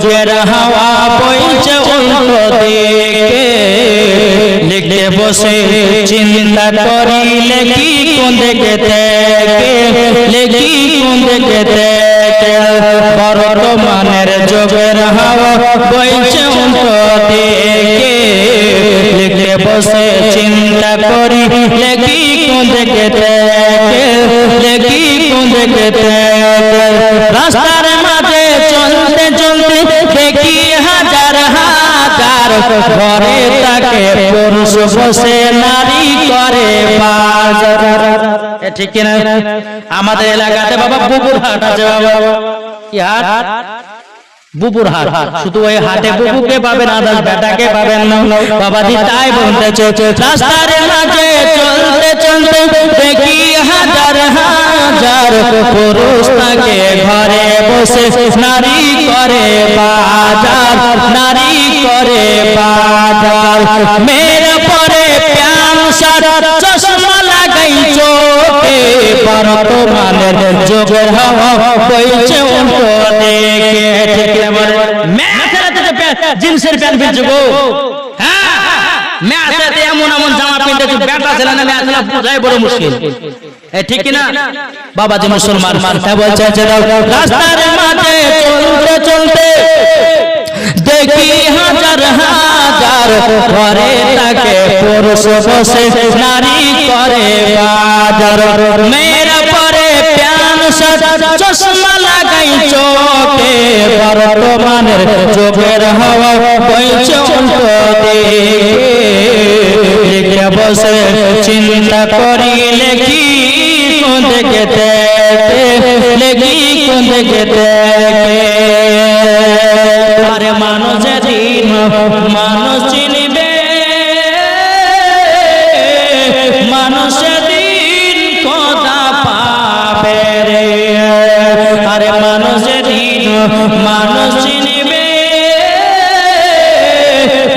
জের হাওয়া বইছে উল্টো দিকে লিখতে বসে চিন্তা করি লেখি কোন দিকে থেকে লেখি কোন দিকে থেকে বর্তমানের যুগের হাওয়া বইছে উল্টো দিকে লিখতে বসে চিন্তা করি লেখি কোন দিকে থেকে লেখি কোন দিকে থেকে রাস্তার মাঝে চলতে চলতে দেখি হাজার হাজার ঘরে তাকে পুরুষ বসে নারী করে বাজার। ঠিক কিনা? আমাদের এলাকাতে বাবা বুবুর হাট আছে বাবা, কি হাট? বুবুর হাট। শুধু ওই হাটে বুবুকে পাবেন, আদাস বেটাকে পাবেন না বাবাজি। তাই বলতেছে রাস্তার মাঝে চলতে চলতে দেখি হাজার হাজার পুরুষ তাকে ঘরে বসে নারী করে বাজার, নারী করে বাজার। মেয়ের পরে প্যান শার্ট চশমা লাগাই চোখে বর্তমানের যুগের হাওয়া বইছে উল্টো দিকে। ঠিক আমার জিন্সের প্যান্ট পিনছে গো, হ্যাঁ মেয়েতে এমন এমন জামা পিনতেছে বেটা ছেলে না মেয়ে ছেলে বোঝাই বড় মুশকিল। ঠিক কিনা বাবাজি মুসলমান? বলছে রাস্তার মাঝে চলতে চলতে দেখি হাজার হাজার ঘরে তাকে পুরুষ বসে নারী করে বাজার। মেয়ের পরে প্যান শার্ট চশমা লাগাই চোখে বর্তমানের যুগের হাওয়া বইছে উল্টো দিকে বসে চিন্তা করি লেখি কোন দিকে থেকে লেখি কোন দিকে থেকে। আরে মানুষ যেদিন মানুষ চিনিবে, মানুষ সেদিন খোদা পাবে রে। আরে মানুষ যেদিন মানুষ চিনিবে,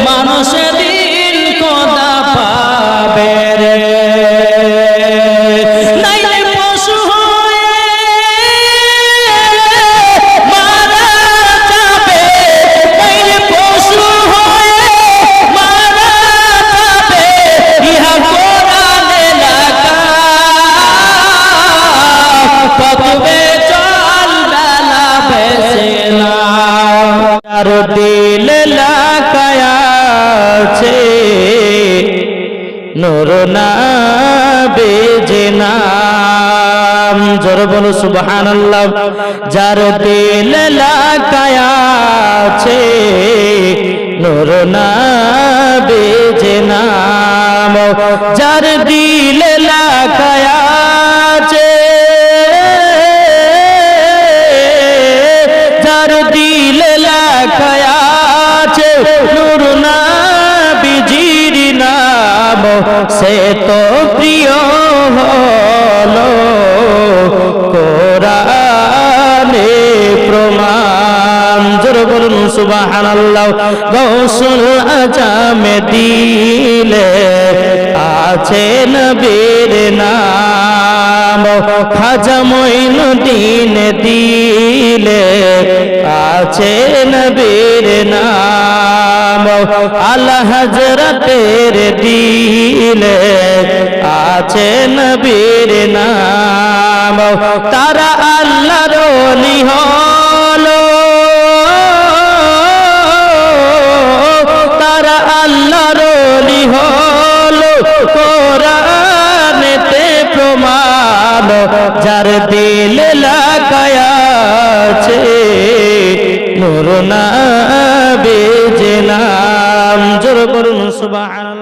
মানুষ সেদিন খোদা পাবে রে। নাইলে পশু হয়ে মারা যাবে, নাইলে পশু হয়ে মারা যাবে। ইহা কোরআন লেখা পথবে চল বেলা বেসে না। আর দিল লাগায়া আছে নূর নবীর নাম। জোরে বলো সুবহানাল্লাহ। যার দিল লাগায়া আছে নূর নবীর নাম, যার দিল লাগায়া আছে, যার দিল লাগায়া আছে নূর নবীজির নাম, সে তো প্রিয় হলো কোরআনে প্রমাণ। জোরে বলুন সুবহানাল্লাহ। গৌসুল আজম দিলে আছে নবীর নাম, খাজা মঈনুদ্দিন দিলে আছে নবীর নাম, আলা হযরতের দিলে আছে নবীর নাম। তারা আল্লাহর ওলি হলো, তারা আল্লাহর ওলি হলো কোরআনেতে প্রমাণ, যার দিল লাগায়া আছে নূর নবীর নাম। জোরে বলুন সুবহানাল্লাহ।